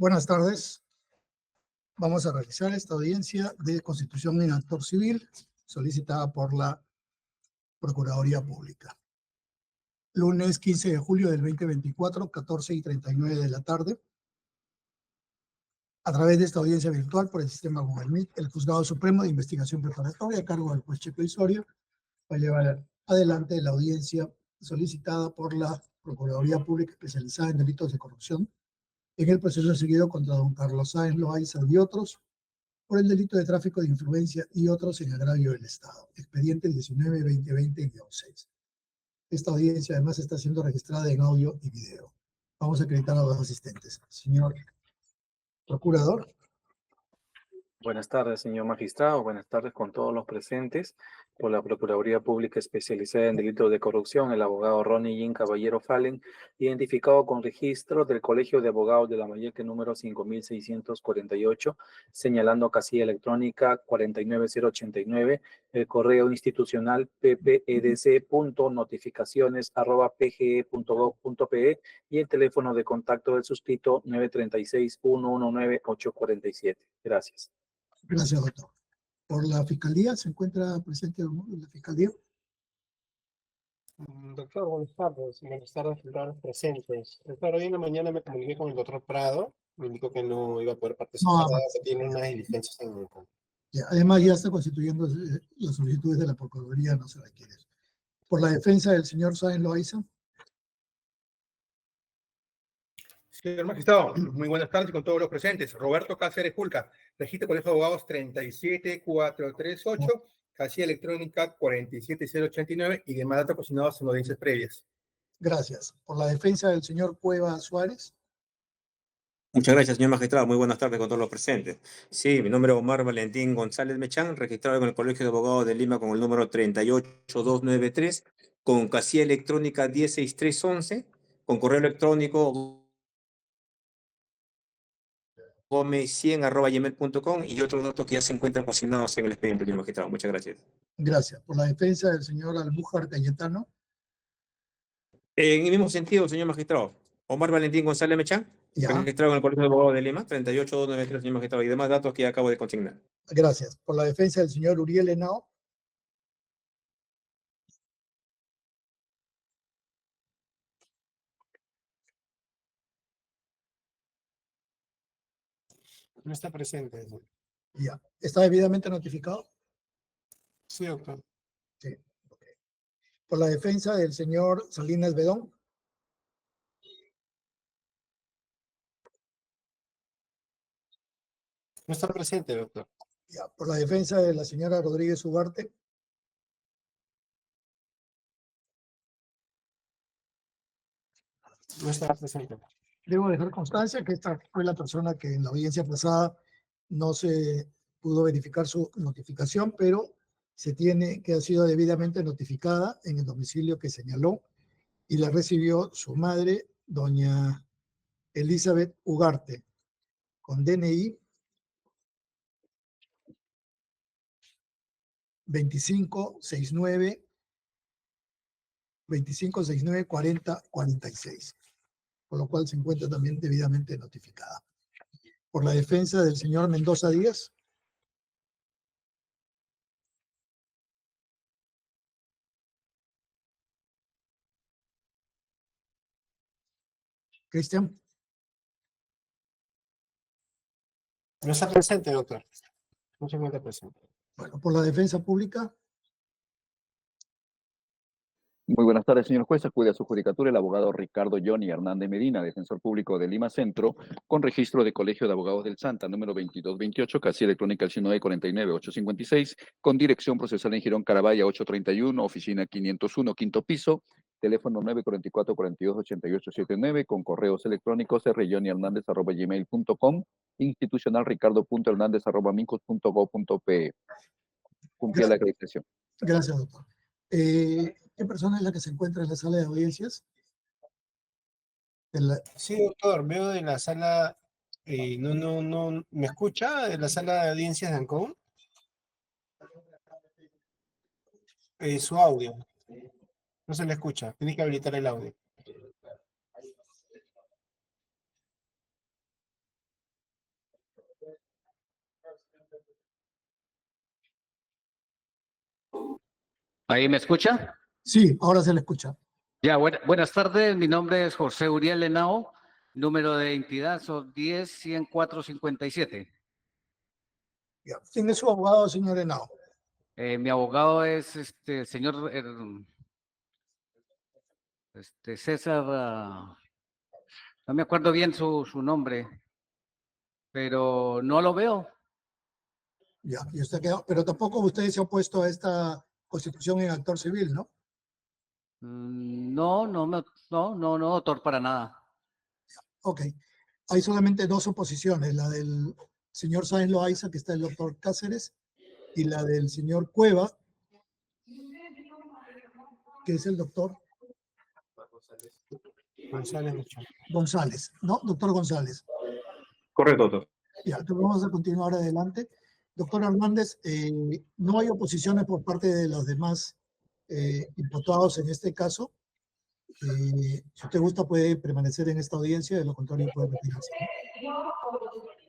Buenas tardes. Vamos a realizar esta audiencia de constitución en actor civil solicitada por la Procuraduría Pública. Lunes 15 de julio del 2024, 14:39 de la tarde. A través de esta audiencia virtual por el sistema Google Meet, el Juzgado Supremo de Investigación Preparatoria a cargo del juez Checo Isorio va a llevar adelante la audiencia solicitada por la Procuraduría Pública especializada en delitos de corrupción en el proceso seguido contra don Carlos Sáenz Loaiza y otros por el delito de tráfico de influencia y otros en agravio del Estado. Expediente 19-2020-6. Esta audiencia además está siendo registrada en audio y video. Vamos a acreditar a los asistentes. Señor Procurador. Buenas tardes, señor magistrado. Buenas tardes con todos los presentes. Por la Procuraduría Pública especializada en delitos de corrupción, el abogado Ronnie Jean Caballero Fallen, identificado con registro del Colegio de Abogados de Lambayeque número 5648, señalando casilla electrónica 49089, el correo institucional ppedc.notificaciones@pge.gov.pe y el teléfono de contacto del suscrito 936-119-847. Gracias. Gracias, doctor. Por la Fiscalía, ¿se encuentra presente la Fiscalía? Doctor, buenas tardes. Buenas tardes a los presentes. Doctor, hoy en la mañana me comuniqué con el doctor Prado. Me indicó que no iba a poder participar, que tiene unas diligencias en el campo. Además, ya está constituyendo las solicitudes de la Procuraduría, no se requiere. Por la defensa del señor Sáenz Loaiza. Señor magistrado, muy buenas tardes con todos los presentes. Roberto Cáceres Julca, registro Colegio de Abogados 37438, casilla electrónica 47089 y demás datos cocinados en audiencias previas. Gracias. Por la defensa del señor Cueva Suárez. Muchas gracias, señor magistrado. Muy buenas tardes con todos los presentes. Sí, mi nombre es Omar Valentín González Mechán, registrado con el Colegio de Abogados de Lima con el número 38293, con casilla electrónica 16311, con correo electrónico gome100@gmail.com y otros datos que ya se encuentran consignados en el expediente, señor magistrado. Muchas gracias. Gracias. Por la defensa del señor Almújar Cayetano. En el mismo sentido, señor magistrado, Omar Valentín González Mechán, registrado en el Colegio de Abogados de Lima, 38293, señor magistrado, y demás datos que ya acabo de consignar. Gracias. Por la defensa del señor Uriel Henao. No está presente. Ya. ¿Está debidamente notificado? Sí, doctor. Sí. Okay. Por la defensa del señor Salinas Bedón. No está presente, doctor. Ya. Por la defensa de la señora Rodríguez Ugarte. No está presente. Debo dejar constancia que esta fue la persona que en la audiencia pasada no se pudo verificar su notificación, pero se tiene que ha sido debidamente notificada en el domicilio que señaló y la recibió su madre, doña Elizabeth Ugarte, con DNI 2569-4046, por lo cual se encuentra también debidamente notificada. Por la defensa del señor Mendoza Díaz. Cristian. No está presente, doctor. No se encuentra presente. Bueno, por la defensa pública. Muy buenas tardes, señor juez. Acude a su judicatura el abogado Ricardo Johnny Hernández Medina, defensor público de Lima Centro, con registro de Colegio de Abogados del Santa, número 2228, casilla electrónica al 109-49-856, con dirección procesal en Girón Carabaya 831, oficina 501, quinto piso, teléfono 944-428879, con correos electrónicos rjohnnyhernandez@gmail.com, institucional ricardo.hernandez@mincos.gov.pe. Cumplía la acreditación. Gracias, doctor. ¿Qué persona es la que se encuentra en la sala de audiencias? Sí, doctor, veo de la sala, no, ¿me escucha? De la sala de audiencias de Ancón. Su audio. No se le escucha, tiene que habilitar el audio. ¿Ahí me escucha? Sí, ahora se le escucha. Ya, buenas tardes. Mi nombre es José Uriel Henao. Número de identidad son 10-104-57. Ya. ¿Quién es su abogado, señor Henao? Mi abogado es el señor César, no me acuerdo bien su nombre, pero no lo veo. Ya, y usted quedó, pero tampoco usted se ha opuesto a esta constitución en actor civil, ¿no? No, doctor, para nada. Ok. Hay solamente dos oposiciones, la del señor Sáenz Loaiza, que está el doctor Cáceres, y la del señor Cueva, que es el doctor González Mechán. González, ¿no? Doctor González. Correcto, doctor. Ya, entonces vamos a continuar adelante. Doctor Hernández, no hay oposiciones por parte de los demás imputados en este caso. Si usted gusta, puede permanecer en esta audiencia, de lo contrario puede retirarse.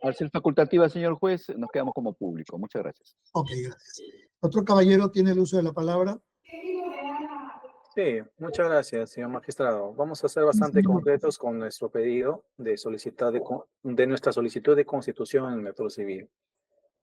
Al ser facultativa, señor juez, nos quedamos como público. Muchas gracias. Ok, gracias. Otro caballero tiene el uso de la palabra. Sí, muchas gracias, señor magistrado. Vamos a ser bastante concretos con nuestro pedido de solicitar de nuestra solicitud de constitución en el Metro Civil.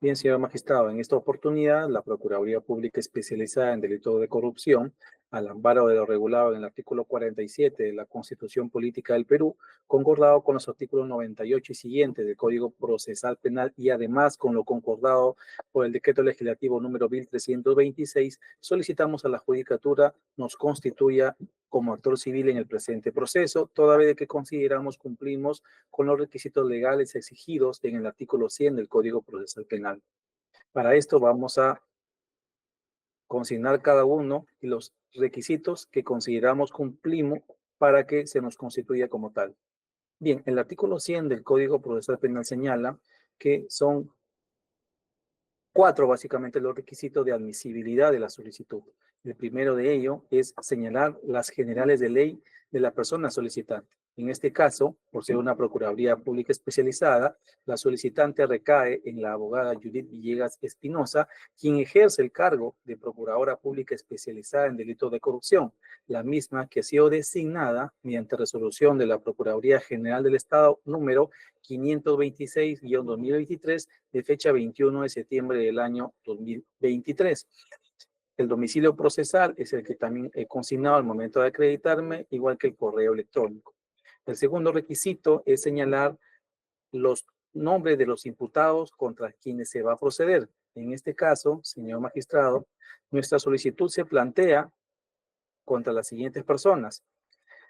Bien, señor magistrado, en esta oportunidad, la Procuraduría Pública Especializada en Delitos de Corrupción, al amparo de lo regulado en el artículo 47 de la Constitución Política del Perú, concordado con los artículos 98 y siguientes del Código Procesal Penal y además con lo concordado por el Decreto Legislativo número 1326, solicitamos a la Judicatura nos constituya como actor civil en el presente proceso, toda vez que consideramos cumplimos con los requisitos legales exigidos en el artículo 100 del Código Procesal Penal. Para esto vamos a consignar cada uno y los requisitos que consideramos cumplimos para que se nos constituya como tal. Bien, el artículo 100 del Código Procesal Penal señala que son 4 básicamente los requisitos de admisibilidad de la solicitud. El primero de ello es señalar las generales de ley de la persona solicitante. En este caso, por ser una Procuraduría Pública Especializada, la solicitante recae en la abogada Judith Villegas Espinosa, quien ejerce el cargo de Procuradora Pública Especializada en Delitos de Corrupción, la misma que ha sido designada mediante resolución de la Procuraduría General del Estado número 526-2023 de fecha 21 de septiembre del año 2023. El domicilio procesal es el que también he consignado al momento de acreditarme, igual que el correo electrónico. El segundo requisito es señalar los nombres de los imputados contra quienes se va a proceder. En este caso, señor magistrado, nuestra solicitud se plantea contra las siguientes personas.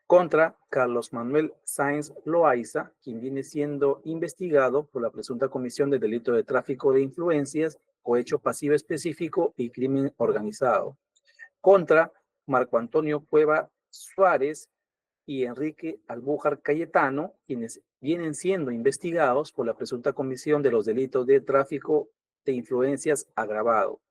Contra Carlos Manuel Sáenz Loaiza, quien viene siendo investigado por la presunta comisión de delito de tráfico de influencias o hecho pasivo específico y crimen organizado. Contra Marco Antonio Cueva Suárez y Enrique Albújar Cayetano, quienes vienen siendo investigados por la presunta comisión de los delitos de tráfico de influencias agravado.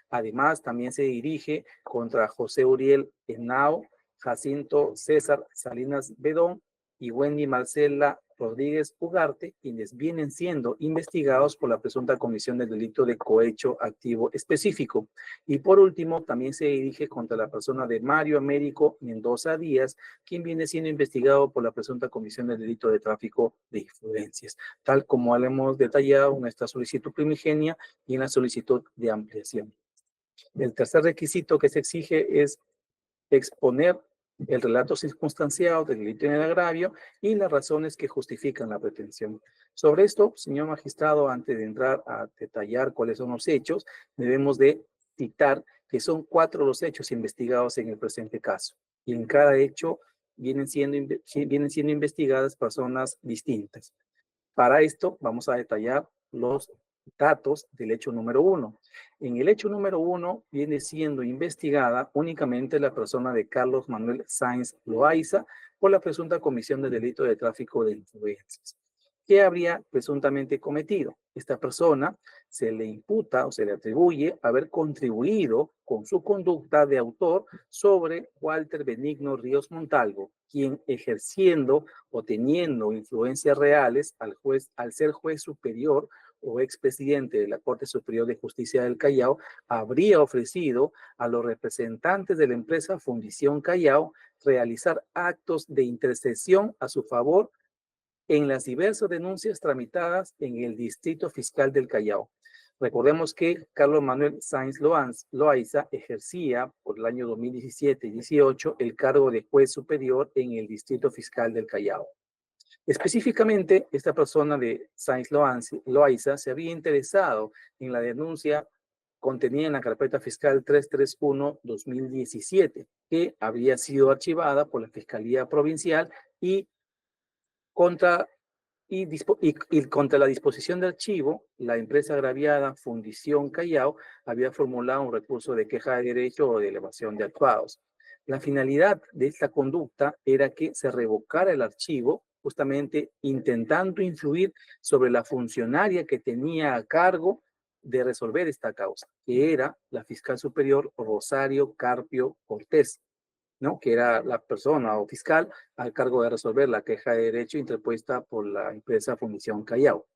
Además, también se dirige contra José Uriel Henao, Jacinto César Salinas Bedón y Wendy Marcela Rodríguez Ugarte, quienes vienen siendo investigados por la presunta comisión del delito de cohecho activo específico. Y por último, también se dirige contra la persona de Mario Américo Mendoza Díaz, quien viene siendo investigado por la presunta comisión del delito de tráfico de influencias, tal como lo hemos detallado en nuestra solicitud primigenia y en la solicitud de ampliación. El tercer requisito que se exige es exponer el relato circunstanciado del delito en el agravio y las razones que justifican la pretensión. Sobre esto, señor magistrado, antes de entrar a detallar cuáles son los hechos, debemos de citar que son 4 los hechos investigados en el presente caso. Y en cada hecho vienen siendo investigadas personas distintas. Para esto, vamos a detallar los datos del hecho número 1. En el hecho número 1 viene siendo investigada únicamente la persona de Carlos Manuel Sáenz Loaiza por la presunta comisión de delito de tráfico de influencias. ¿Qué habría presuntamente cometido? Esta persona se le imputa o se le atribuye haber contribuido con su conducta de autor sobre Walter Benigno Ríos Montalvo, quien ejerciendo o teniendo influencias reales al ser juez superior o expresidente de la Corte Superior de Justicia del Callao habría ofrecido a los representantes de la empresa Fundición Callao realizar actos de intercesión a su favor en las diversas denuncias tramitadas en el Distrito Fiscal del Callao. Recordemos que Carlos Manuel Sáenz Loaiza ejercía por el año 2017 y 18 el cargo de juez superior en el Distrito Fiscal del Callao. Específicamente, esta persona de Sáenz Loaiza se había interesado en la denuncia contenida en la carpeta fiscal 331-2017, que había sido archivada por la Fiscalía Provincial y contra la disposición de archivo, la empresa agraviada Fundición Callao había formulado un recurso de queja de derecho o de elevación de actuados. La finalidad de esta conducta era que se revocara el archivo, justamente intentando influir sobre la funcionaria que tenía a cargo de resolver esta causa, que era la fiscal superior Rosario Carpio Cortés, ¿no? Que era la persona o fiscal al cargo de resolver la queja de derecho interpuesta por la empresa Fundición Callao,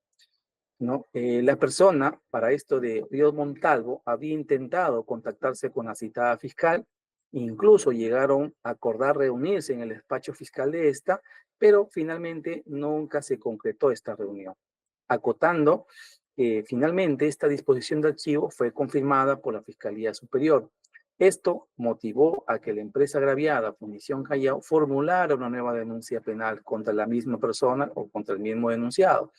¿no? La persona, para esto de Ríos Montalvo, había intentado contactarse con la citada fiscal, incluso llegaron a acordar reunirse en el despacho fiscal de esta, pero finalmente nunca se concretó esta reunión, acotando que finalmente esta disposición de archivo fue confirmada por la Fiscalía Superior. Esto motivó a que la empresa agraviada, Fundición Callao, formulara una nueva denuncia penal contra la misma persona o contra el mismo denunciado,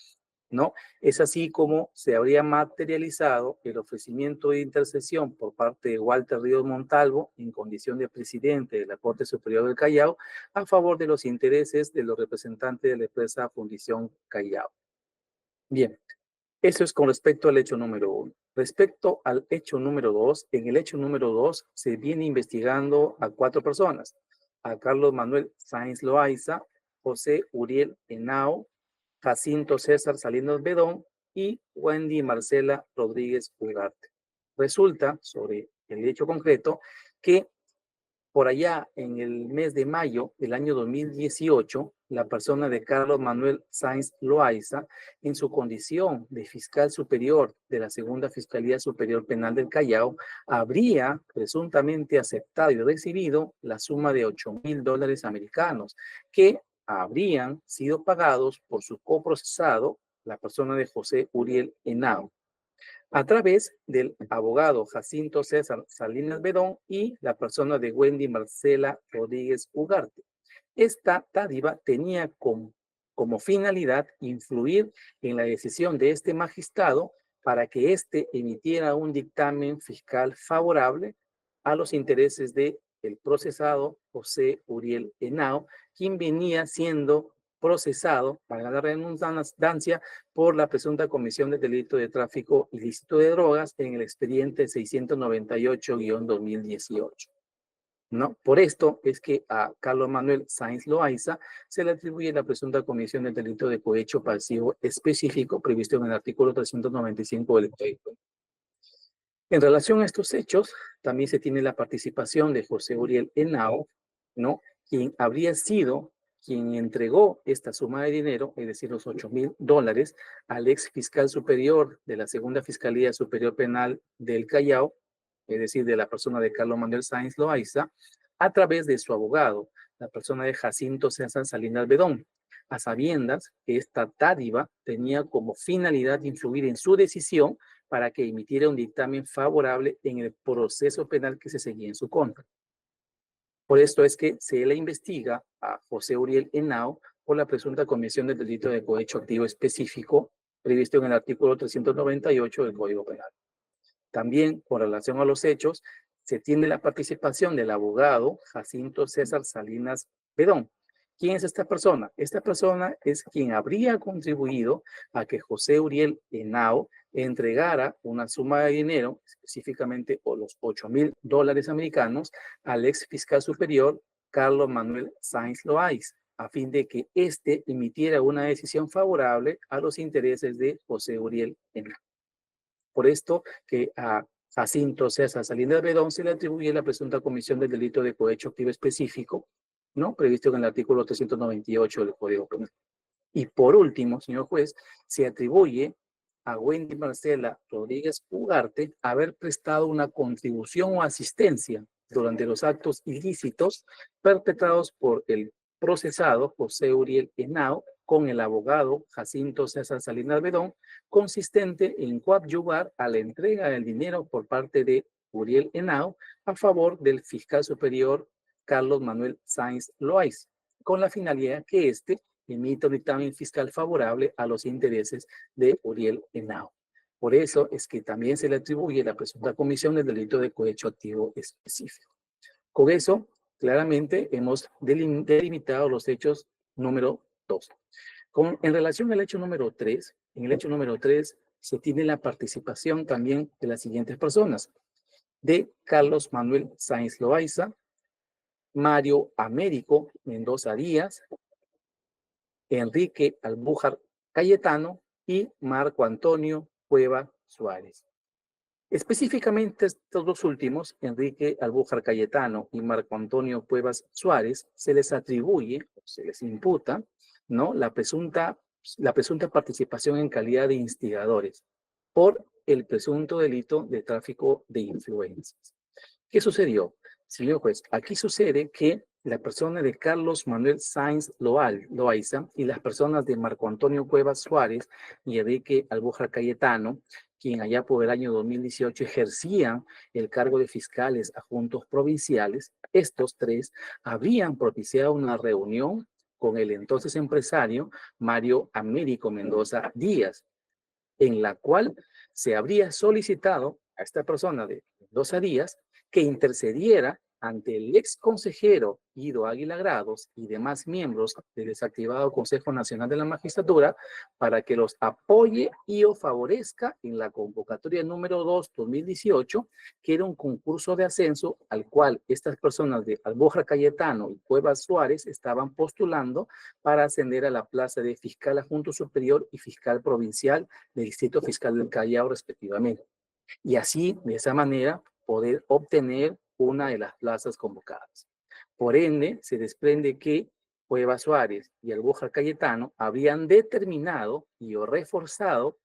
¿no? Es así como se habría materializado el ofrecimiento de intercesión por parte de Walter Ríos Montalvo, en condición de presidente de la Corte Superior del Callao, a favor de los intereses de los representantes de la empresa Fundición Callao. Bien. Eso es con respecto al hecho número 1. Respecto al hecho número 2, en el hecho número 2 se viene investigando a 4 personas, a Carlos Manuel Sáenz Loaiza, José Uriel Henao, Jacinto César Salinas Bedón y Wendy Marcela Rodríguez Ugarte. Resulta, sobre el hecho concreto, que por allá en el mes de mayo del año 2018, la persona de Carlos Manuel Sáenz Loaiza, en su condición de fiscal superior de la Segunda Fiscalía Superior Penal del Callao, habría presuntamente aceptado y recibido la suma de $8,000 americanos, que habrían sido pagados por su coprocesado, la persona de José Uriel Henao, a través del abogado Jacinto César Salinas Bedón y la persona de Wendy Marcela Rodríguez Ugarte. Esta dádiva tenía como finalidad influir en la decisión de este magistrado para que éste emitiera un dictamen fiscal favorable a los intereses del procesado José Uriel Henao, quien venía siendo procesado, para la redundancia, por la presunta comisión del delito de tráfico ilícito de drogas en el expediente 698-2018. ¿No? Por esto es que a Carlos Manuel Sáenz Loaiza se le atribuye la presunta comisión del delito de cohecho pasivo específico previsto en el artículo 395 del Código. En relación a estos hechos, también se tiene la participación de José Uriel Henao, ¿no? Quien habría sido quien entregó esta suma de dinero, es decir, los $8,000, al ex fiscal superior de la Segunda Fiscalía Superior Penal del Callao, es decir, de la persona de Carlos Manuel Sáenz Loaiza, a través de su abogado, la persona de Jacinto César Salinas Bedón, a sabiendas que esta dádiva tenía como finalidad influir en su decisión para que emitiera un dictamen favorable en el proceso penal que se seguía en su contra. Por esto es que se le investiga a José Uriel Henao por la presunta comisión del delito de cohecho activo específico previsto en el artículo 398 del Código Penal. También, con relación a los hechos, se tiene la participación del abogado Jacinto César Salinas Bedón. ¿Quién es esta persona? Esta persona es quien habría contribuido a que José Uriel Henao entregara una suma de dinero, específicamente los $8,000 americanos, al ex fiscal superior Carlos Manuel Sáenz Loaiza, a fin de que éste emitiera una decisión favorable a los intereses de José Uriel Henao. Por esto que a Jacinto César Salinas Bedón se le atribuye la presunta comisión del delito de cohecho activo específico, ¿no? Previsto en el artículo 398 del Código Penal. Y por último, señor juez, se atribuye a Wendy Marcela Rodríguez Ugarte haber prestado una contribución o asistencia durante los actos ilícitos perpetrados por el procesado José Uriel Henao con el abogado Jacinto César Salinas Bedón, consistente en coadyuvar a la entrega del dinero por parte de Uriel Henao a favor del fiscal superior Carlos Manuel Sáenz Loaiza, con la finalidad que éste emita un dictamen fiscal favorable a los intereses de Uriel Henao. Por eso es que también se le atribuye la presunta comisión del delito de cohecho activo específico. Con eso, claramente hemos delimitado los hechos número 2. En relación al hecho número 3, en el hecho número 3 se tiene la participación también de las siguientes personas: de Carlos Manuel Sáenz Loaiza, Mario Américo Mendoza Díaz, Enrique Albújar Cayetano y Marco Antonio Cueva Suárez. Específicamente estos dos últimos, Enrique Albújar Cayetano y Marco Antonio Cuevas Suárez, se les atribuye, se les imputa, ¿no?, la presunta participación en calidad de instigadores por el presunto delito de tráfico de influencias. ¿Qué sucedió? Señor juez, aquí sucede que la persona de Carlos Manuel Sáenz Loaiza y las personas de Marco Antonio Cuevas Suárez y Enrique Albújar Cayetano, quien allá por el año 2018 ejercían el cargo de fiscales adjuntos provinciales, estos tres habrían propiciado una reunión con el entonces empresario Mario Américo Mendoza Díaz, en la cual se habría solicitado a esta persona de Mendoza Díaz que intercediera ante el ex consejero Guido Águila Grados y demás miembros del desactivado Consejo Nacional de la Magistratura para que los apoye y o favorezca en la convocatoria número 2/2018, que era un concurso de ascenso al cual estas personas de Albújar Cayetano y Cuevas Suárez estaban postulando para ascender a la plaza de fiscal adjunto superior y fiscal provincial del Distrito Fiscal del Callao respectivamente. Y así, de esa manera, poder obtener una de las plazas convocadas. Por ende, se desprende que Cuevas Suárez y Albújar Cayetano habían determinado y o reforzado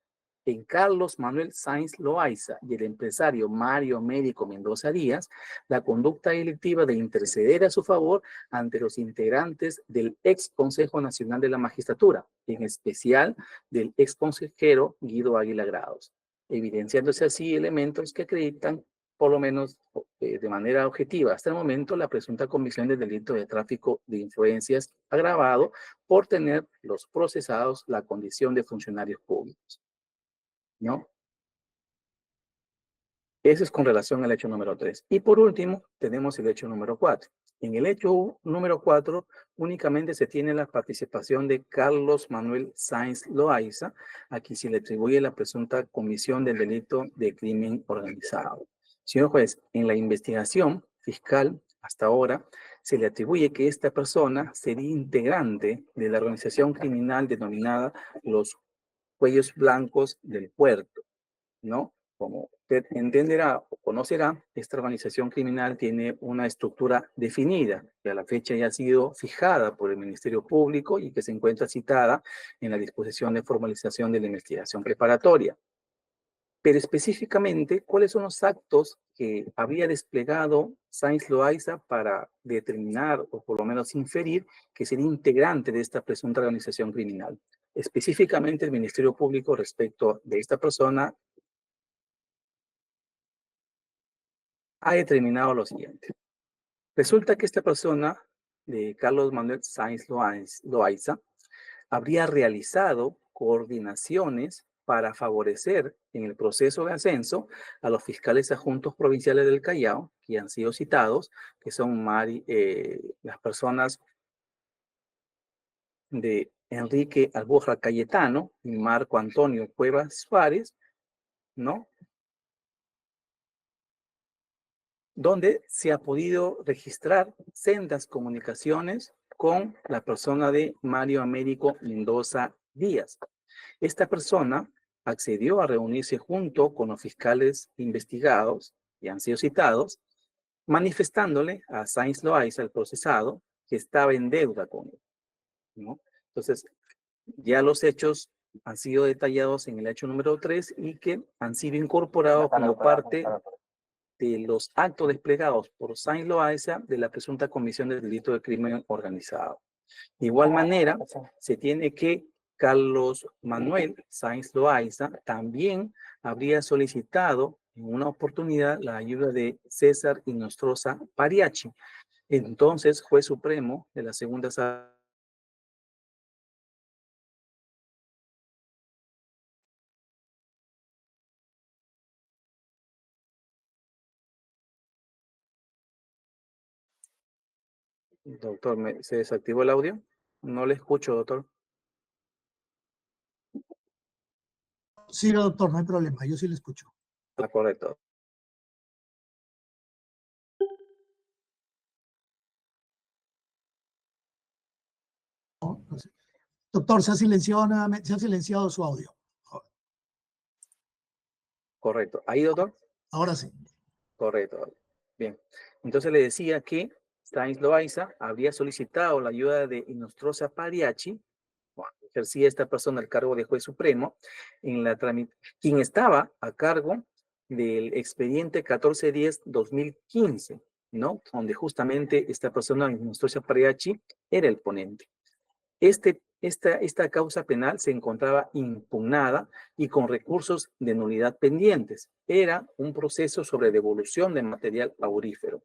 en Carlos Manuel Sáenz Loaiza y el empresario Mario Américo Mendoza Díaz la conducta delictiva de interceder a su favor ante los integrantes del ex Consejo Nacional de la Magistratura, en especial del ex consejero Guido Águila Grados, evidenciándose así elementos que acreditan, por lo menos de manera objetiva hasta el momento, la presunta comisión del delito de tráfico de influencias agravado por tener los procesados la condición de funcionarios públicos, ¿no? Eso es con relación al hecho número 3. Y por último, tenemos el hecho número 4. En el hecho número 4, únicamente se tiene la participación de Carlos Manuel Sáenz Loaiza, a quien se le atribuye la presunta comisión del delito de crimen organizado. Señor juez, en la investigación fiscal, hasta ahora, se le atribuye que esta persona sería integrante de la organización criminal denominada los Cuellos Blancos del Puerto, ¿no? Como usted entenderá o conocerá, esta organización criminal tiene una estructura definida, que a la fecha ya ha sido fijada por el Ministerio Público y que se encuentra citada en la disposición de formalización de la investigación preparatoria. Pero específicamente, ¿cuáles son los actos que había desplegado Sáenz Loaiza para determinar o por lo menos inferir que sería integrante de esta presunta organización criminal? Específicamente, el Ministerio Público respecto de esta persona ha determinado lo siguiente. Resulta que esta persona, de Carlos Manuel Sáenz Loaiza, habría realizado coordinaciones para favorecer en el proceso de ascenso a los fiscales adjuntos provinciales del Callao, que han sido citados, que son las personas de Enrique Albújar Cayetano y Marco Antonio Cuevas Suárez, ¿no? Donde se ha podido registrar sendas comunicaciones con la persona de Mario Américo Mendoza Díaz. Esta persona accedió a reunirse junto con los fiscales investigados y han sido citados, manifestándole a Sáenz Loaiza, el procesado, que estaba en deuda con él, ¿no? Entonces, ya los hechos han sido detallados en el hecho número 3 y que han sido incorporados como parte de los actos desplegados por Sainz Loaiza de la presunta comisión del delito de crimen organizado. De igual manera, se tiene que Carlos Manuel Sainz Loaiza también habría solicitado en una oportunidad la ayuda de César Inostroza Pariachi, entonces juez supremo de la segunda sala. Doctor, ¿se desactivó el audio? No le escucho, doctor. Siga, doctor, no hay problema, yo sí le escucho. Ah, correcto. No sé. Doctor, se ha silenciado nuevamente, se ha silenciado su audio. Correcto. ¿Ahí, doctor? Ahora sí. Correcto. Bien. Entonces le decía que Sainz Loaiza habría solicitado la ayuda de Inostroza Pariachi, ejercía esta persona el cargo de juez supremo, en la quien estaba a cargo del expediente 1410-2015, ¿no? Donde justamente esta persona, Inostroza Pariachi, era el ponente. Esta causa penal se encontraba impugnada y con recursos de nulidad pendientes. Era un proceso sobre devolución de material aurífero.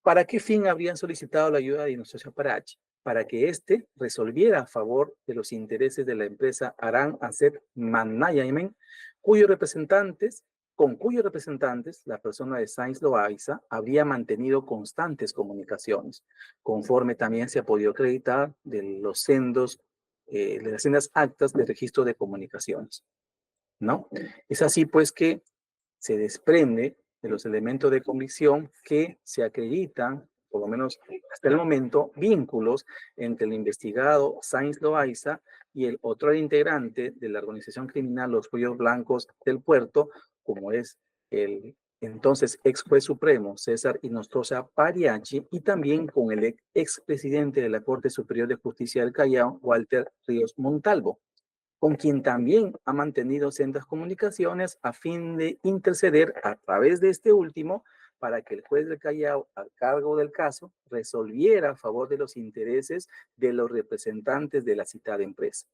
¿Para qué fin habrían solicitado la ayuda de Inocencio Parachi? Para que éste resolviera a favor de los intereses de la empresa Aran Asset Management, con cuyos representantes la persona de Sainz Loaiza habría mantenido constantes comunicaciones, conforme también se ha podido acreditar de las sendas actas de registro de comunicaciones, ¿no? Es así pues que se desprende de los elementos de convicción que se acreditan, por lo menos hasta el momento, vínculos entre el investigado Sainz Loaiza y el otro integrante de la organización criminal Los Cuellos Blancos del Puerto, como es el entonces ex juez supremo César Inostroza Pariachi, y también con el expresidente de la Corte Superior de Justicia del Callao, Walter Ríos Montalvo, con quien también ha mantenido sendas comunicaciones a fin de interceder a través de este último para que el juez del Callao, a cargo del caso, resolviera a favor de los intereses de los representantes de la citada empresa,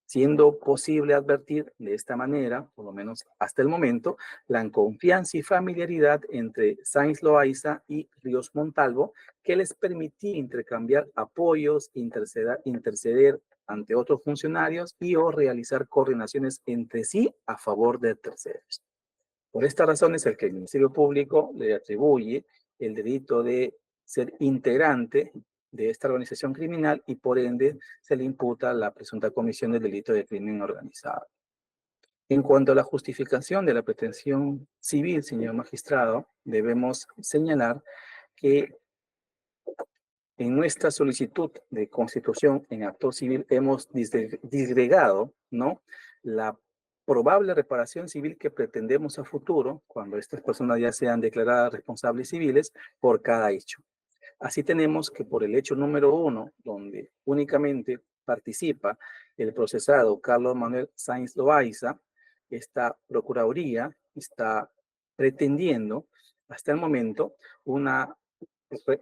siendo posible advertir de esta manera, por lo menos hasta el momento, la confianza y familiaridad entre Sainz Loaiza y Ríos Montalvo, que les permitía intercambiar apoyos, interceder ante otros funcionarios y o realizar coordinaciones entre sí a favor de terceros. Por esta razón es el que el Ministerio Público le atribuye el delito de ser integrante de esta organización criminal y por ende se le imputa la presunta comisión del delito de crimen organizado. En cuanto a la justificación de la pretensión civil, señor magistrado, debemos señalar que en nuestra solicitud de constitución en actor civil hemos disgregado, ¿no?, la probable reparación civil que pretendemos a futuro, cuando estas personas ya sean declaradas responsables civiles, por cada hecho. Así tenemos que por el hecho número 1, donde únicamente participa el procesado Carlos Manuel Sainz Loaiza, esta Procuraduría está pretendiendo hasta el momento una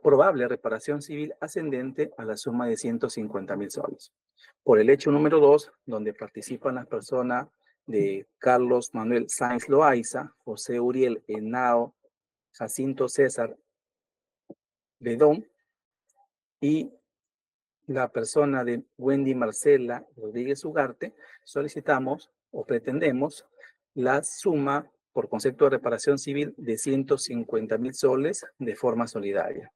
probable reparación civil ascendente a la suma de 150.000 soles. Por el hecho número 2, donde participan las personas de Carlos Manuel Sainz Loaiza, José Uriel Henao, Jacinto César Bedón y la persona de Wendy Marcela Rodríguez Ugarte, solicitamos o pretendemos la suma por concepto de reparación civil de 150.000 soles de forma solidaria.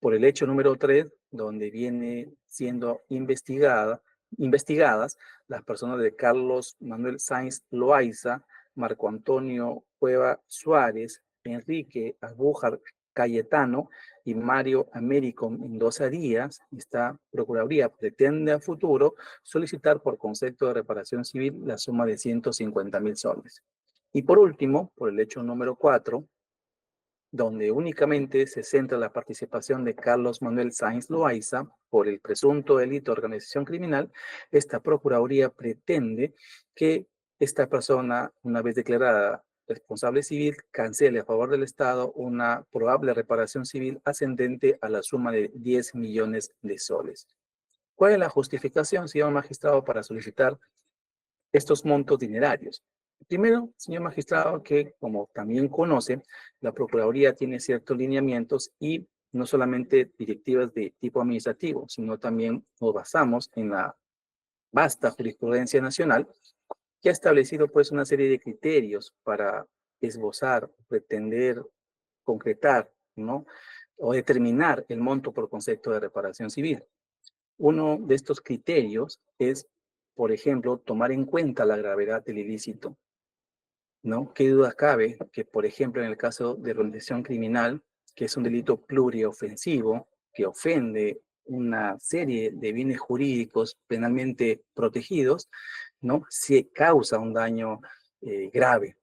Por el hecho número 3, donde viene siendo investigadas las personas de Carlos Manuel Sainz Loaiza, Marco Antonio Cueva Suárez, Enrique Abújar Cayetano y Mario Américo Mendoza Díaz. Esta Procuraduría pretende a futuro solicitar por concepto de reparación civil la suma de 150.000 soles. Y por último, por el hecho número 4, donde únicamente se centra la participación de Carlos Manuel Sáenz Loaiza por el presunto delito de organización criminal, esta Procuraduría pretende que esta persona, una vez declarada responsable civil, cancele a favor del Estado una probable reparación civil ascendente a la suma de 10 millones de soles. ¿Cuál es la justificación, señor magistrado, para solicitar estos montos dinerarios? Primero, señor magistrado, que como también conoce, la Procuraduría tiene ciertos lineamientos y no solamente directivas de tipo administrativo, sino también nos basamos en la vasta jurisprudencia nacional que ha establecido pues una serie de criterios para esbozar, pretender, concretar, ¿no? O determinar el monto por concepto de reparación civil. Uno de estos criterios es, por ejemplo, tomar en cuenta la gravedad del ilícito, ¿no? ¿Qué duda cabe que, por ejemplo, en el caso de organización criminal, que es un delito pluriofensivo, que ofende una serie de bienes jurídicos penalmente protegidos, ¿no? Se causa un daño grave,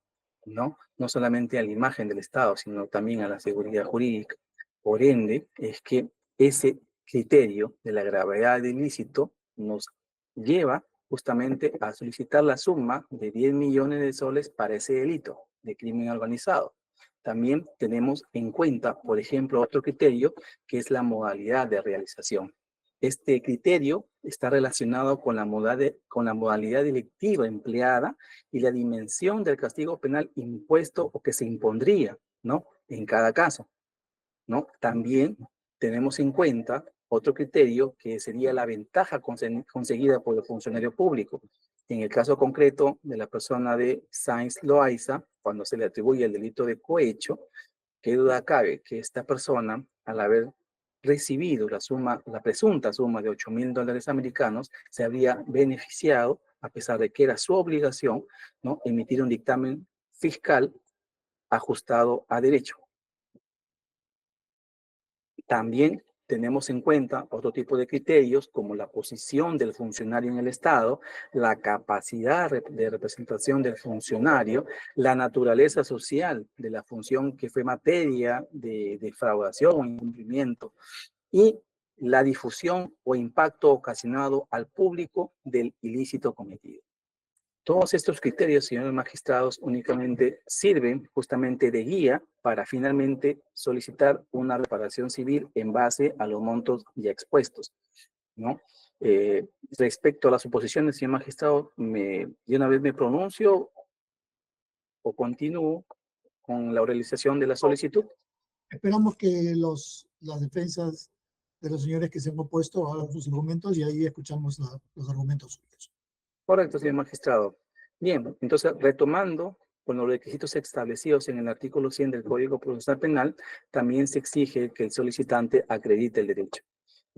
¿no? No solamente a la imagen del Estado, sino también a la seguridad jurídica. Por ende, es que ese criterio de la gravedad del ilícito nos lleva justamente a solicitar la suma de 10 millones de soles para ese delito de crimen organizado. También tenemos en cuenta, por ejemplo, otro criterio que es la modalidad de realización. Este criterio está relacionado con la modalidad delictiva empleada y la dimensión del castigo penal impuesto o que se impondría, ¿no? En cada caso, ¿no? También tenemos en cuenta otro criterio que sería la ventaja conseguida por el funcionario público. En el caso concreto de la persona de Sáenz Loaiza, cuando se le atribuye el delito de cohecho, qué duda cabe que esta persona, al haber recibido la presunta suma de $8,000 americanos, se habría beneficiado, a pesar de que era su obligación, ¿no? Emitir un dictamen fiscal ajustado a derecho. También tenemos en cuenta otro tipo de criterios como la posición del funcionario en el Estado, la capacidad de representación del funcionario, la naturaleza social de la función que fue materia de defraudación o incumplimiento y la difusión o impacto ocasionado al público del ilícito cometido. Todos estos criterios, señores magistrados, únicamente sirven justamente de guía para finalmente solicitar una reparación civil en base a los montos ya expuestos, ¿no? Respecto a las suposiciones, señor magistrado, de una vez me pronuncio o continúo con la realización de la solicitud. Esperamos que las defensas de los señores que se han opuesto hagan sus argumentos y ahí escuchamos los argumentos suyos. Correcto, señor magistrado. Bien, entonces retomando con los requisitos establecidos en el artículo 100 del Código Procesal Penal, también se exige que el solicitante acredite el derecho.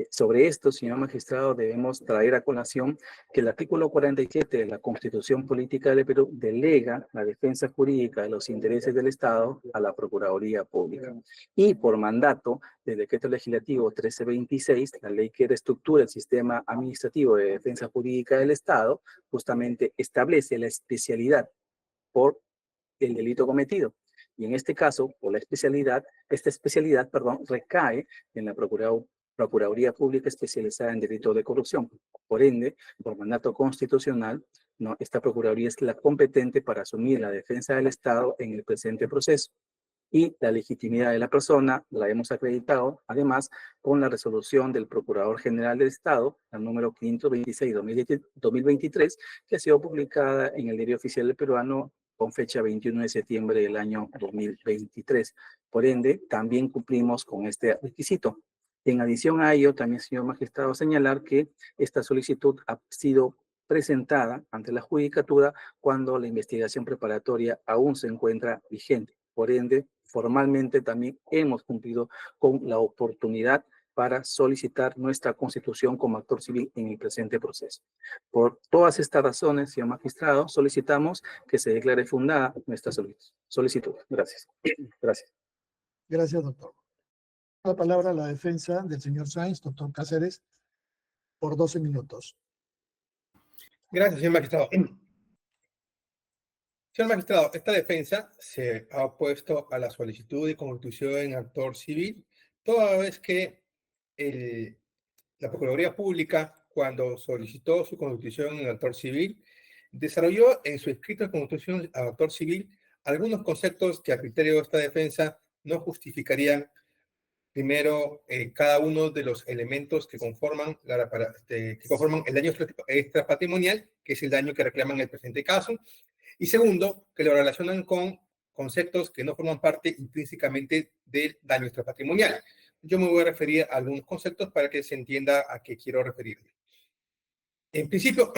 Sobre esto, señor magistrado, debemos traer a colación que el artículo 47 de la Constitución Política del Perú delega la defensa jurídica de los intereses del Estado a la Procuraduría Pública. Y por mandato del Decreto Legislativo 1326, la ley que reestructura el sistema administrativo de defensa jurídica del Estado, justamente establece la especialidad por el delito cometido. Y en este caso, por esta especialidad, recae en la Procuraduría Pública especializada en delitos de corrupción. Por ende, por mandato constitucional, ¿no? Esta Procuraduría es la competente para asumir la defensa del Estado en el presente proceso. Y la legitimidad de la persona la hemos acreditado, además, con la resolución del Procurador General del Estado, la número 526-2023, que ha sido publicada en el Diario Oficial del Peruano con fecha 21 de septiembre del año 2023. Por ende, también cumplimos con este requisito. En adición a ello, también, señor magistrado, señalar que esta solicitud ha sido presentada ante la Judicatura cuando la investigación preparatoria aún se encuentra vigente. Por ende, formalmente también hemos cumplido con la oportunidad para solicitar nuestra constitución como actor civil en el presente proceso. Por todas estas razones, señor magistrado, solicitamos que se declare fundada nuestra solicitud. Gracias. Gracias. Gracias, doctor. La palabra a la defensa del señor Sáenz, doctor Cáceres, por 12 minutos. Gracias, señor magistrado. Señor magistrado, esta defensa se ha opuesto a la solicitud de constitución en actor civil, toda vez que la Procuraduría Pública, cuando solicitó su constitución en actor civil, desarrolló en su escrito de constitución en actor civil algunos conceptos que a criterio de esta defensa no justificarían, primero, cada uno de los elementos que conforman, que conforman el daño extrapatrimonial, que es el daño que reclaman en el presente caso, y segundo, que lo relacionan con conceptos que no forman parte intrínsecamente del daño extrapatrimonial. Yo me voy a referir a algunos conceptos para que se entienda a qué quiero referirme. En principio,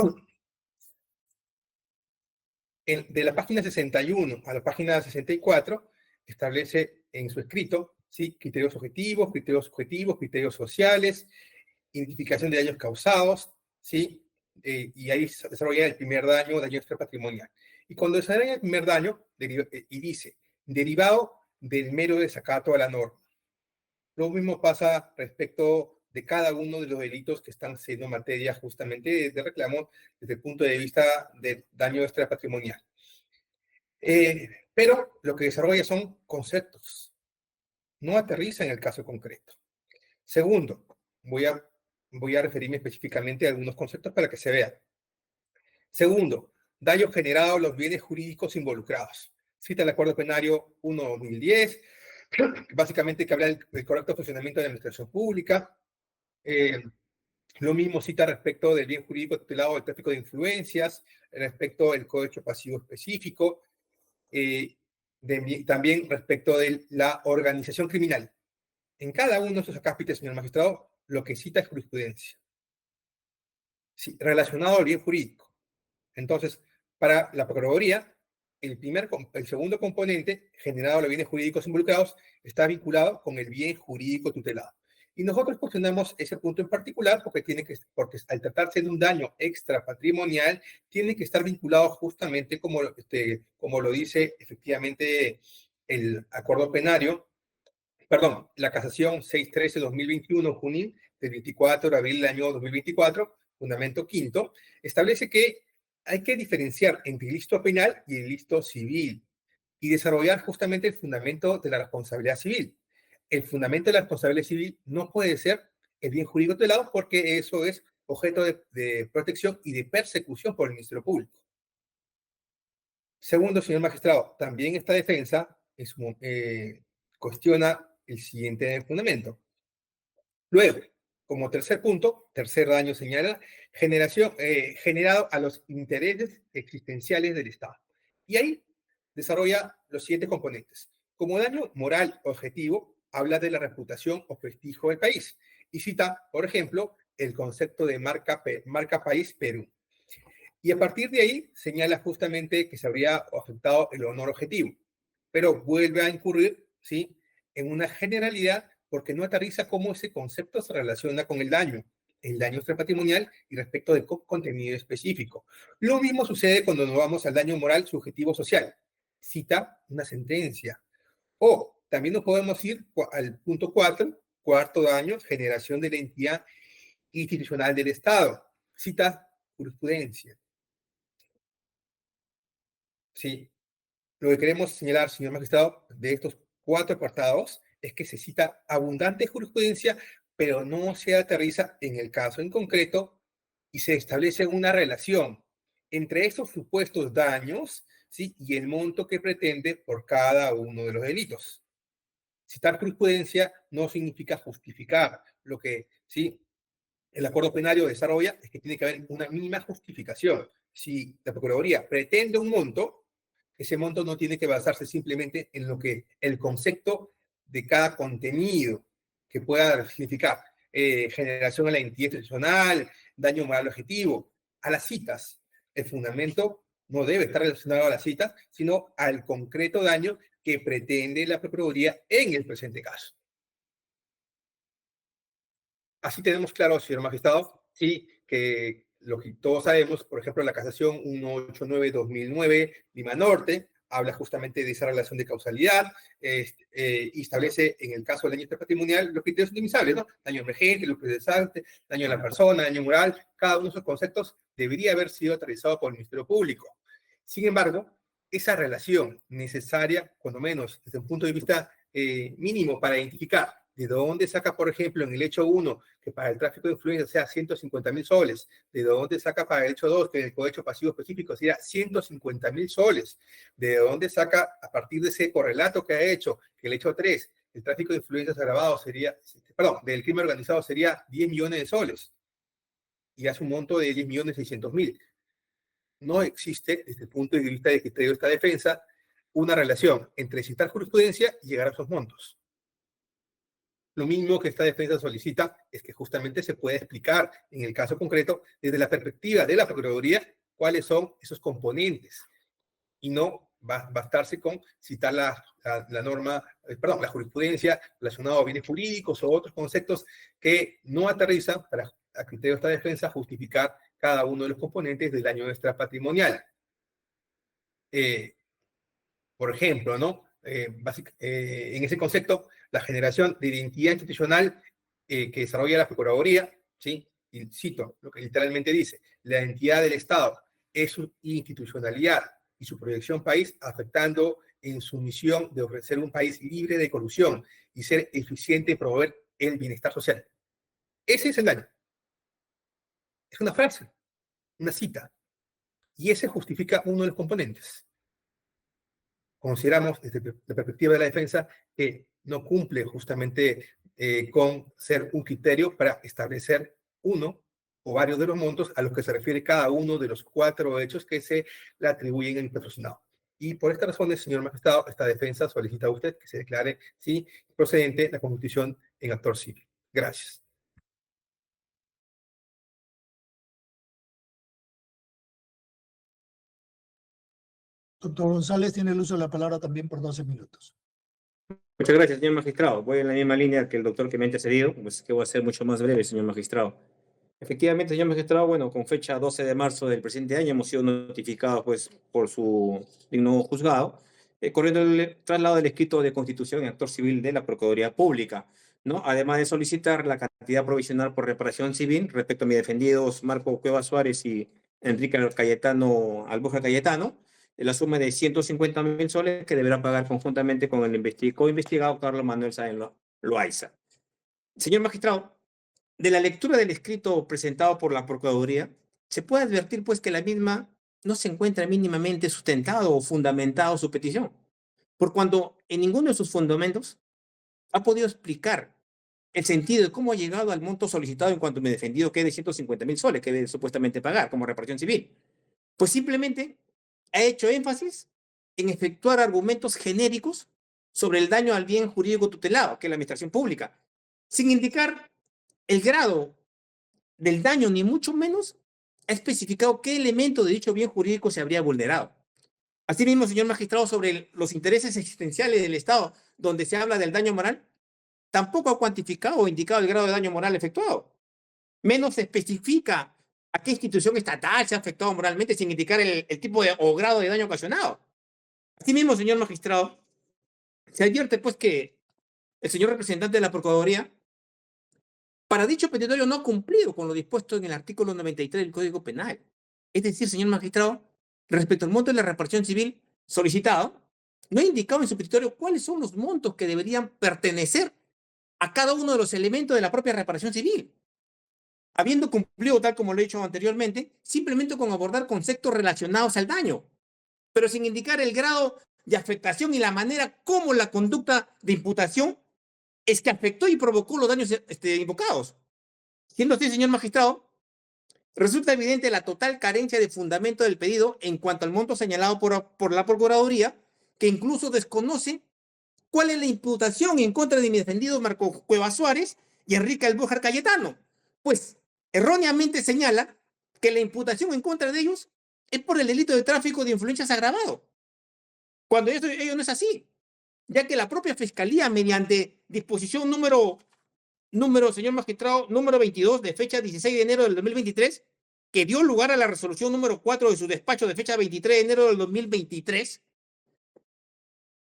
de la página 61 a la página 64, establece en su escrito, ¿sí?, criterios objetivos, criterios subjetivos, criterios sociales, identificación de daños causados, ¿sí? Y ahí se desarrolla el primer daño, daño extrapatrimonial. Y cuando desarrolla el primer daño, y dice, derivado del mero desacato a la norma. Lo mismo pasa respecto de cada uno de los delitos que están siendo materia justamente de reclamo desde el punto de vista del daño extrapatrimonial. Pero lo que desarrolla son conceptos, no aterriza en el caso concreto. Segundo, voy a referirme específicamente a algunos conceptos para que se vean. Segundo, daño generado a los bienes jurídicos involucrados. Cita el Acuerdo Penario 1/2010, básicamente que habla del correcto funcionamiento de la administración pública. Lo mismo cita respecto del bien jurídico tutelado del tráfico de influencias, respecto del cohecho pasivo específico, también respecto de la organización criminal. En cada uno de estos acápites, señor magistrado, lo que cita es jurisprudencia, sí, relacionado al bien jurídico. Entonces, para la Procuraduría, el segundo componente, generado a los bienes jurídicos involucrados, está vinculado con el bien jurídico tutelado. Y nosotros cuestionamos ese punto en particular porque al tratarse de un daño extrapatrimonial, tiene que estar vinculado justamente como lo dice efectivamente el acuerdo penario, perdón, la casación 613-2021, Junín, del 24 de abril del año 2024, fundamento quinto, establece que hay que diferenciar entre el ilícito penal y el ilícito civil y desarrollar justamente el fundamento de la responsabilidad civil. El fundamento de la responsabilidad civil no puede ser el bien jurídico tutelado porque eso es objeto de protección y de persecución por el Ministerio Público. Segundo, señor magistrado, también esta defensa cuestiona el siguiente fundamento. Luego, como tercer punto, tercer daño señala, generado a los intereses existenciales del Estado. Y ahí desarrolla los siguientes componentes. Como daño moral objetivo, habla de la reputación o prestigio del país. Y cita, por ejemplo, el concepto de marca país Perú. Y a partir de ahí señala justamente que se habría afectado el honor objetivo. Pero vuelve a incurrir, ¿sí?, en una generalidad porque no aterriza cómo ese concepto se relaciona con el daño extrapatrimonial y respecto del contenido específico. Lo mismo sucede cuando nos vamos al daño moral subjetivo social. Cita una sentencia. O también nos podemos ir al punto 4, cuarto daño, generación de la entidad institucional del Estado. Cita jurisprudencia. Sí. Lo que queremos señalar, señor magistrado, de estos 4 apartados es que se cita abundante jurisprudencia, pero no se aterriza en el caso en concreto y se establece una relación entre esos supuestos daños, ¿sí?, y el monto que pretende por cada uno de los delitos. Citar jurisprudencia no significa justificar. Lo que, ¿sí?, el acuerdo penario desarrolla es que tiene que haber una mínima justificación. Si la Procuraduría pretende un monto, ese monto no tiene que basarse simplemente en lo que el concepto de cada contenido que pueda significar generación a la entidad institucional, daño moral objetivo, a las citas. El fundamento no debe estar relacionado a las citas, sino al concreto daño que pretende la Procuraduría en el presente caso. Así tenemos claro, señor magistrado, sí, que lo que todos sabemos, por ejemplo, la casación 189-2009, Lima Norte, habla justamente de esa relación de causalidad y establece, en el caso del daño patrimonial, los criterios indemnizables, ¿no? Daño emergente, lucro cesante, daño a la persona, daño moral, cada uno de esos conceptos debería haber sido aterrizado por el Ministerio Público. Sin embargo, esa relación necesaria, cuando menos desde un punto de vista mínimo, para identificar de dónde saca, por ejemplo, en el hecho 1, que para el tráfico de influencias sea 150.000 soles, de dónde saca para el hecho 2, que en el cohecho pasivo específico sea 150.000 soles, de dónde saca a partir de ese correlato que ha hecho, que el hecho 3, el tráfico de influencias agravado sería, perdón, del crimen organizado sería 10 millones de soles, y hace un monto de 10.600.000. No existe, desde el punto de vista de criterio de esta defensa, una relación entre citar jurisprudencia y llegar a esos montos. Lo mismo que esta defensa solicita es que justamente se pueda explicar en el caso concreto, desde la perspectiva de la Procuraduría, cuáles son esos componentes y no bastarse con citar la norma, perdón, la jurisprudencia relacionada a bienes jurídicos o otros conceptos que no aterrizan para, a criterio de esta defensa, justificar cada uno de los componentes del daño extrapatrimonial. Por ejemplo, ¿no? En ese concepto, la generación de identidad institucional que desarrolla la Procuraduría, ¿sí? Y cito lo que literalmente dice: la identidad del Estado es su institucionalidad y su proyección país, afectando en su misión de ofrecer un país libre de corrupción y ser eficiente en promover el bienestar social. Ese es el daño. Es una frase, una cita, y ese justifica uno de los componentes. Consideramos desde la perspectiva de la defensa que no cumple justamente con ser un criterio para establecer uno o varios de los montos a los que se refiere cada uno de los 4 hechos que se le atribuyen en el patrocinado. Y por estas razones, señor magistrado, esta defensa solicita a usted que se declare sí procedente la constitución en actor civil. Gracias. Doctor González tiene el uso de la palabra también por 12 minutos. Muchas gracias, señor magistrado. Voy en la misma línea que el doctor que me ha antecedido, pues que voy a ser mucho más breve, señor magistrado. Efectivamente, señor magistrado, bueno, con fecha 12 de marzo del presente año hemos sido notificados, pues, por su digno juzgado, corriendo el traslado del escrito de constitución en actor civil de la Procuraduría Pública, ¿no? Además de solicitar la cantidad provisional por reparación civil respecto a mis defendidos Marco Cuevas Suárez y Enrique Cayetano Albuja Cayetano, la suma de 150.000 soles que deberá pagar conjuntamente con el investigado Carlos Manuel Sáenz Loaiza. Señor magistrado, de la lectura del escrito presentado por la Procuraduría, se puede advertir pues que la misma no se encuentra mínimamente sustentado o fundamentado su petición, por cuanto en ninguno de sus fundamentos ha podido explicar el sentido de cómo ha llegado al monto solicitado en cuanto me defendido que es de 150.000 soles que debe supuestamente pagar como reparación civil. Pues simplemente ha hecho énfasis en efectuar argumentos genéricos sobre el daño al bien jurídico tutelado, que es la administración pública, sin indicar el grado del daño, ni mucho menos ha especificado qué elemento de dicho bien jurídico se habría vulnerado. Asimismo, señor magistrado, sobre los intereses existenciales del Estado, donde se habla del daño moral, tampoco ha cuantificado o indicado el grado de daño moral efectuado. Menos se especifica a qué institución estatal se ha afectado moralmente sin indicar el tipo de, o grado de daño ocasionado. Asimismo, señor magistrado, se advierte pues que el señor representante de la Procuraduría, para dicho petitorio, no ha cumplido con lo dispuesto en el artículo 93 del Código Penal. Es decir, señor magistrado, respecto al monto de la reparación civil solicitado, no ha indicado en su petitorio cuáles son los montos que deberían pertenecer a cada uno de los elementos de la propia reparación civil, habiendo cumplido, tal como lo he dicho anteriormente, simplemente con abordar conceptos relacionados al daño, pero sin indicar el grado de afectación y la manera como la conducta de imputación es que afectó y provocó los daños invocados. Siendo así, señor magistrado, resulta evidente la total carencia de fundamento del pedido en cuanto al monto señalado por la Procuraduría, que incluso desconoce cuál es la imputación en contra de mi defendido Marco Cuevas Suárez y Enrique Albujar Cayetano, pues erróneamente señala que la imputación en contra de ellos es por el delito de tráfico de influencias agravado, cuando ello no es así, ya que la propia Fiscalía, mediante disposición número, señor magistrado, número 22, de fecha 16 de enero del 2023, que dio lugar a la resolución número 4 de su despacho de fecha 23 de enero del 2023,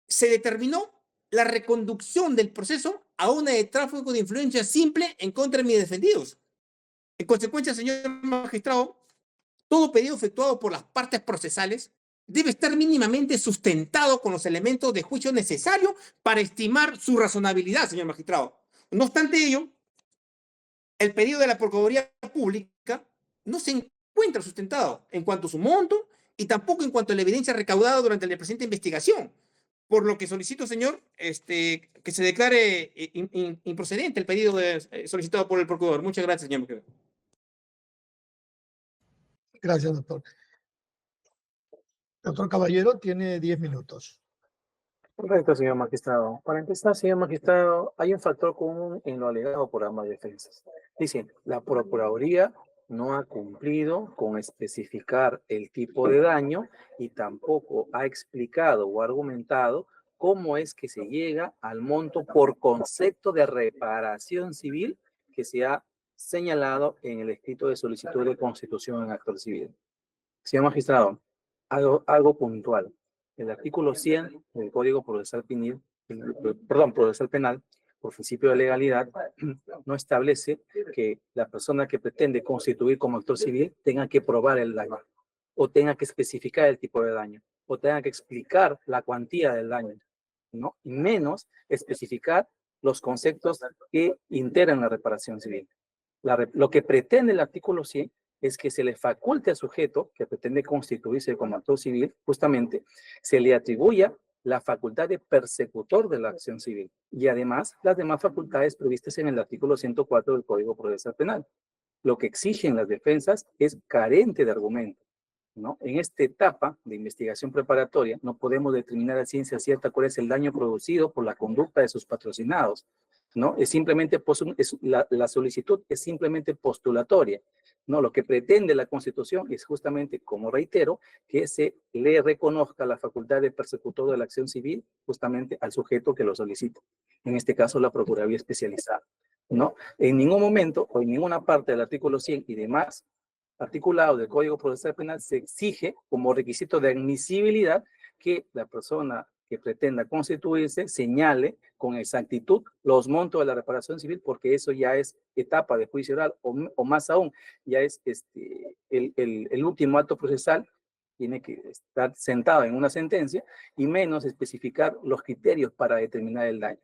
se determinó la reconducción del proceso a una de tráfico de influencia simple en contra de mis defendidos. En consecuencia, señor magistrado, todo pedido efectuado por las partes procesales debe estar mínimamente sustentado con los elementos de juicio necesarios para estimar su razonabilidad, señor magistrado. No obstante ello, el pedido de la Procuraduría Pública no se encuentra sustentado en cuanto a su monto y tampoco en cuanto a la evidencia recaudada durante la presente investigación. Por lo que solicito, señor, que se declare improcedente el pedido solicitado por el procurador. Muchas gracias, señor magistrado. Gracias, doctor. Doctor Caballero, tiene 10 minutos. Correcto, señor magistrado. Para empezar, señor magistrado, hay un factor común en lo alegado por ambas defensas. Dicen, la Procuraduría no ha cumplido con especificar el tipo de daño y tampoco ha explicado o argumentado cómo es que se llega al monto por concepto de reparación civil que se ha señalado en el escrito de solicitud de constitución en acto civil. Señor magistrado, algo puntual. El artículo 100 del Código Procesal Penal, Procesal Penal, por principio de legalidad, no establece que la persona que pretende constituir como actor civil tenga que probar el daño, o tenga que especificar el tipo de daño, o tenga que explicar la cuantía del daño, ¿no? Y menos especificar los conceptos que integran la reparación civil. Lo que pretende el artículo 100 es que se le faculte al sujeto que pretende constituirse como actor civil, justamente, se le atribuya la facultad de persecutor de la acción civil y además las demás facultades previstas en el artículo 104 del Código Procesal Penal. Lo que exigen las defensas es carente de argumento, ¿no? En esta etapa de investigación preparatoria no podemos determinar a ciencia cierta cuál es el daño producido por la conducta de sus patrocinados, ¿no? Es simplemente, la solicitud es simplemente postulatoria, ¿no? Lo que pretende la Constitución es justamente, como reitero, que se le reconozca la facultad de persecutor de la acción civil justamente al sujeto que lo solicita. En este caso, la Procuraduría Especializada, ¿no? En ningún momento o en ninguna parte del artículo 100 y demás articulado del Código Procesal Penal se exige como requisito de admisibilidad que la persona que pretenda constituirse señale con exactitud los montos de la reparación civil, porque eso ya es etapa de juicio oral, o más aún, ya es el último acto procesal, tiene que estar sentado en una sentencia, y menos especificar los criterios para determinar el daño,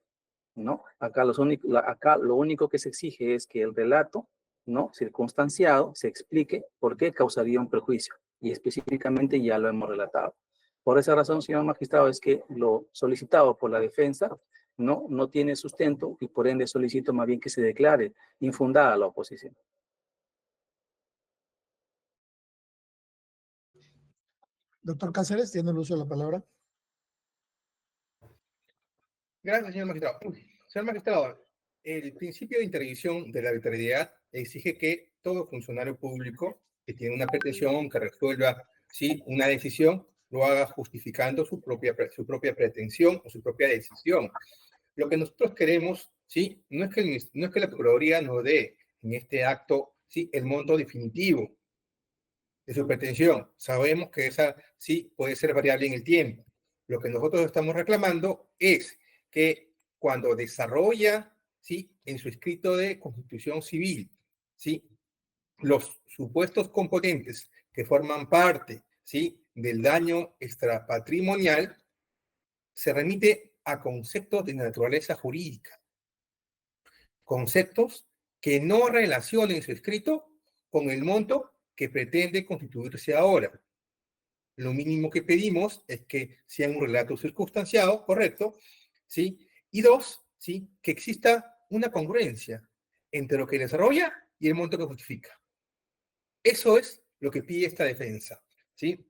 ¿no? Acá lo único que se exige es que el relato, ¿no?, circunstanciado se explique por qué causaría un perjuicio, y específicamente ya lo hemos relatado. Por esa razón, señor magistrado, es que lo solicitado por la defensa no tiene sustento y por ende solicito más bien que se declare infundada la oposición. Doctor Cáceres, tiene el uso de la palabra. Gracias, señor magistrado. Señor magistrado, el principio de interdicción de la arbitrariedad exige que todo funcionario público que tiene una pretensión, que resuelva, ¿sí?, una decisión, lo haga justificando su propia pretensión o su propia decisión. Lo que nosotros queremos, ¿sí?, no es que la Procuraduría nos dé en este acto, ¿sí?, el monto definitivo de su pretensión. Sabemos que esa sí puede ser variable en el tiempo. Lo que nosotros estamos reclamando es que cuando desarrolla, ¿sí?, en su escrito de constitución civil, ¿sí?, los supuestos componentes que forman parte, ¿sí?, del daño extrapatrimonial, se remite a conceptos de naturaleza jurídica. Conceptos que no relacionen su escrito con el monto que pretende constituirse ahora. Lo mínimo que pedimos es que sea un relato circunstanciado, correcto, ¿sí? Y dos, ¿sí?, que exista una congruencia entre lo que desarrolla y el monto que justifica. Eso es lo que pide esta defensa, ¿sí?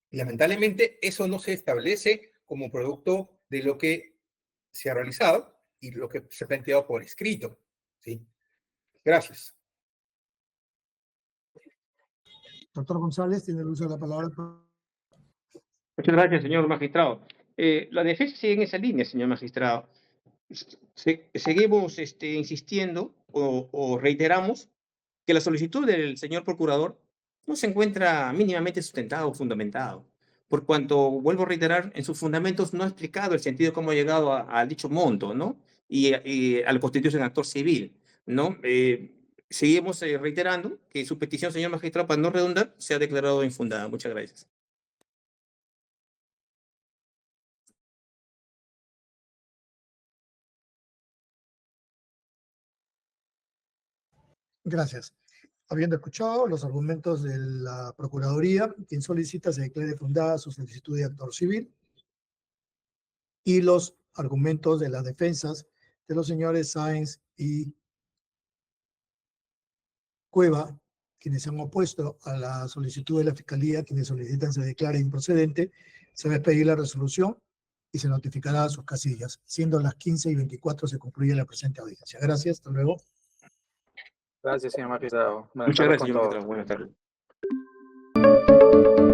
Y lamentablemente eso no se establece como producto de lo que se ha realizado y lo que se ha planteado por escrito, ¿sí? Gracias. Doctor González, tiene el uso de la palabra. Muchas gracias, señor magistrado. La defensa sigue en esa línea, señor magistrado. Seguimos insistiendo o reiteramos que la solicitud del señor procurador no se encuentra mínimamente sustentado o fundamentado, por cuanto, vuelvo a reiterar, en sus fundamentos no ha explicado el sentido de cómo ha llegado a dicho monto, ¿no? Y al constituirse en actor civil, ¿no? Seguimos reiterando que su petición, señor magistrado, para no redundar, se ha declarado infundada. Muchas gracias. Gracias. Habiendo escuchado los argumentos de la Procuraduría, quien solicita se declare fundada su solicitud de actor civil y los argumentos de las defensas de los señores Sáenz y Cueva, quienes se han opuesto a la solicitud de la Fiscalía, quienes solicitan se declare improcedente, se va a expedir la resolución y se notificará a sus casillas. Siendo las 15:24 se concluye la presente audiencia. Gracias, hasta luego. Gracias, señor magistrado. Buenas Muchas tardes gracias, con señor todos. magistrado. Buenas tardes.